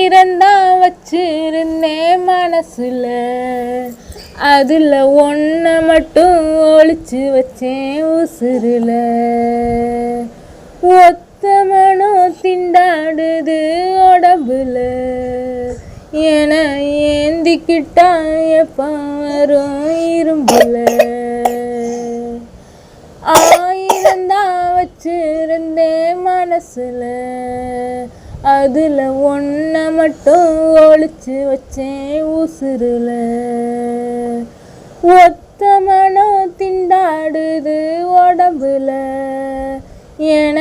ஆயிரந்தான் வச்சிருந்தேன் மனசுல, அதுல ஒன்ன மட்டும் ஒளிச்சு வச்சேன் உசுருல. ஒத்த மனம் திண்டாடுது உடம்புல, என ஏந்திக்கிட்டா எப்ப வரும் இரும்புல. ஆயிரந்தான் வச்சிருந்தேன் மனசுல, அதுல ஒன்ன மட்டும் ஒளிச்சு வச்சேன் உசுருல. ஒத்த மனம் திண்டாடுது உடம்புல, என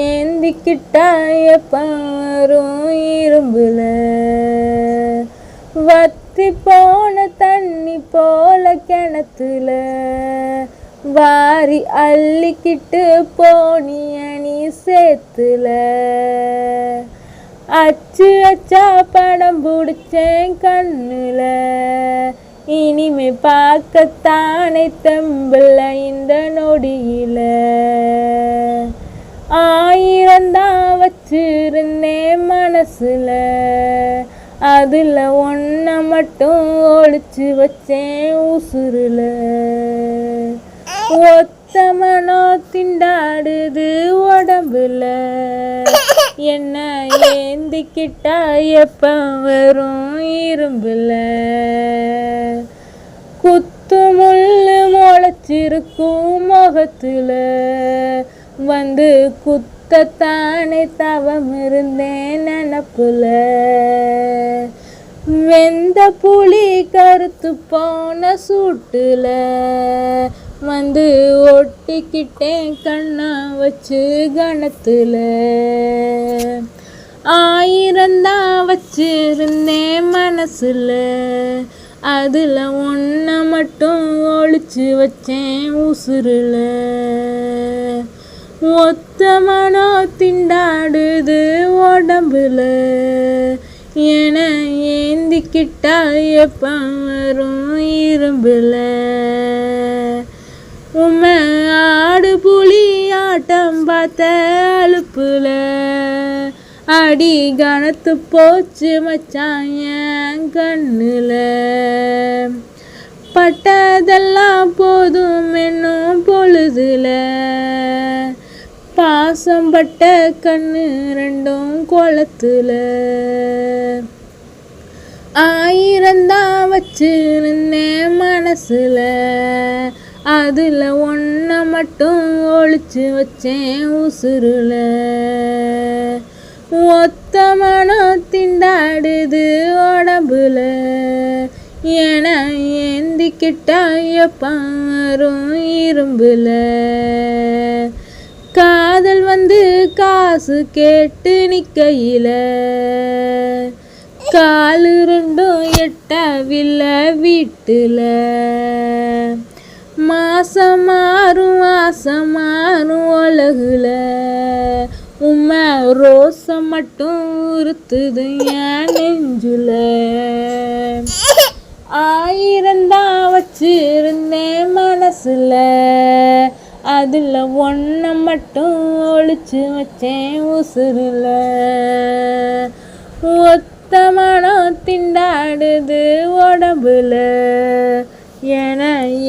ஏந்திக்கிட்டா எப்ப வரும் இரும்புல. வத்தி போன தண்ணி போல கிணத்துல, வாரி அள்ளிக்கிட்டு போனிய நீ சேத்துல. அச்சு அச்சா படம் பிடிச்சேன் கண்ணுல, இனிமே பார்க்கத்தானே தெம்புல இந்த நொடியில. ஆயிரந்தான் வச்சிருந்தேன் மனசுல, அதுல ஒன்ன மட்டும் ஒளிச்சு வச்சேன் உசுருல. ஒத்த மனோ திண்டாடுது உடம்புல, என்ன ஏந்திக்கிட்டா எப்ப வரும் இரும்புல. குத்து முள்ளு முளைச்சிருக்கும் முகத்துல, வந்து குத்தத்தானே தவம் இருந்தேன் நினப்புல. வெந்த புளி கருத்து போன சூட்டுல, வந்து ஒட்டிக்கிட்டேன் கண்ணா வச்சு கணத்துல. ஆயிரந்தான் வச்சிருந்தேன் மனசுல, அதுல ஒன்ன மட்டும் ஒளிச்சு வச்சேன் உசுருல. ஒத்த மனோ திண்டாடுது உடம்புல, என ஏந்திக்கிட்டா எப்ப வரும் இரும்புல. உம்மை ஆடு புலி ஆட்டம் பார்த்த அலுப்புல, அடி கணத்து போச்சு மச்சான் என் கண்ணுல. பட்டதெல்லாம் போதும் என்னும் பொழுதுல, பாசம் பட்ட கண்ணு ரெண்டும் குளத்துல. ஆயிரந்தான் வச்சிருந்தேன் மனசுல, அதுல ஒன்ன மட்டும் ஒளிச்சு வச்சேன் உசுருல. ஒத்த மனம் திண்டாடுது உடம்புல, என ஏந்திக்கிட்டா எப்ப வரும் இரும்புல. காதல் வந்து காசு கேட்டு நிக்கையில, காலு ரெண்டும் எட்டவில்லை வீட்டுல. மாசம் மாறும் ஆசம் மாறும் உலகுல, உம்மை ரோசம் மட்டும் உறுத்துது என் நெஞ்சுல. ஆயிரந்தான் வச்சிருந்தேன் மனசுல, அதுல ஒன்ன மட்டும் ஒளிச்சு வச்சேன் உசுருல. ஒத்த மனம் திண்டாடுது உடம்புல, என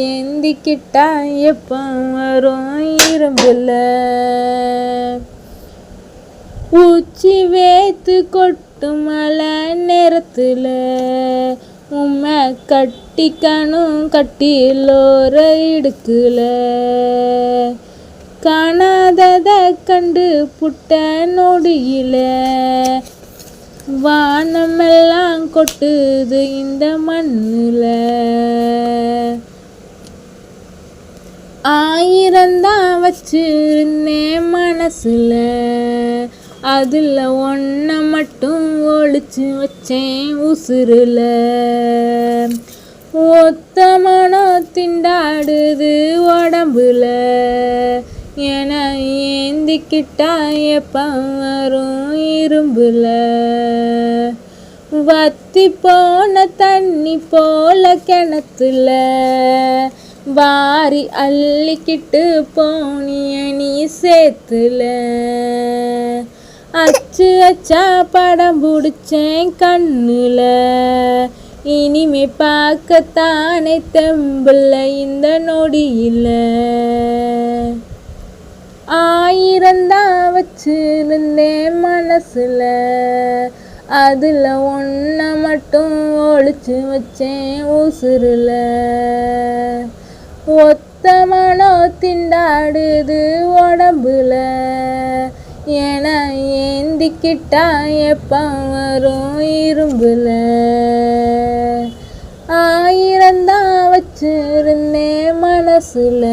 ஏந்திக்கிட்டா எப்ப வரும் இரும்புல. உச்சி வேத்து கொட்டு மழை நேரத்துல, உம்மை கட்டிக்கணும் கட்டிலோர இடுக்குல. காணாதத கண்டு புட்ட நொடியில, வானமெல்லாம் கொட்டுது இந்த மண்ணுல. ஆயிரந்தான் வச்சிருந்தேன் மனசுல, அதுல ஒன்ன மட்டும் ஒளிச்சு வச்சேன் உசுருல. ஒத்த மனம் திண்டாடுது உடம்புல, என ஏந்திக்கிட்டா எப்ப வரும் இரும்புல. வத்தி போன தண்ணி போல கிணத்துல, வாரி அள்ளிக்கிட்டு போனிய நீ சேத்துல. அச்சு அச்சா படம் பிடிச்சேன் கண்ணுல, இனிமே பார்க்கத்தானே தெம்புல இந்த நொடியில. 1000 தான் வச்சிருந்தேன் மனசுல, அதுல ஒன்ன மட்டும் ஒளிச்சு வச்சேன் உசுருல. ஒத்த மனோ திண்டாடுது உடம்புல, என ஏந்திக்கிட்டா எப்ப வரும் இரும்புல. 1000 தான் வச்சிருந்தேன் மனசுல.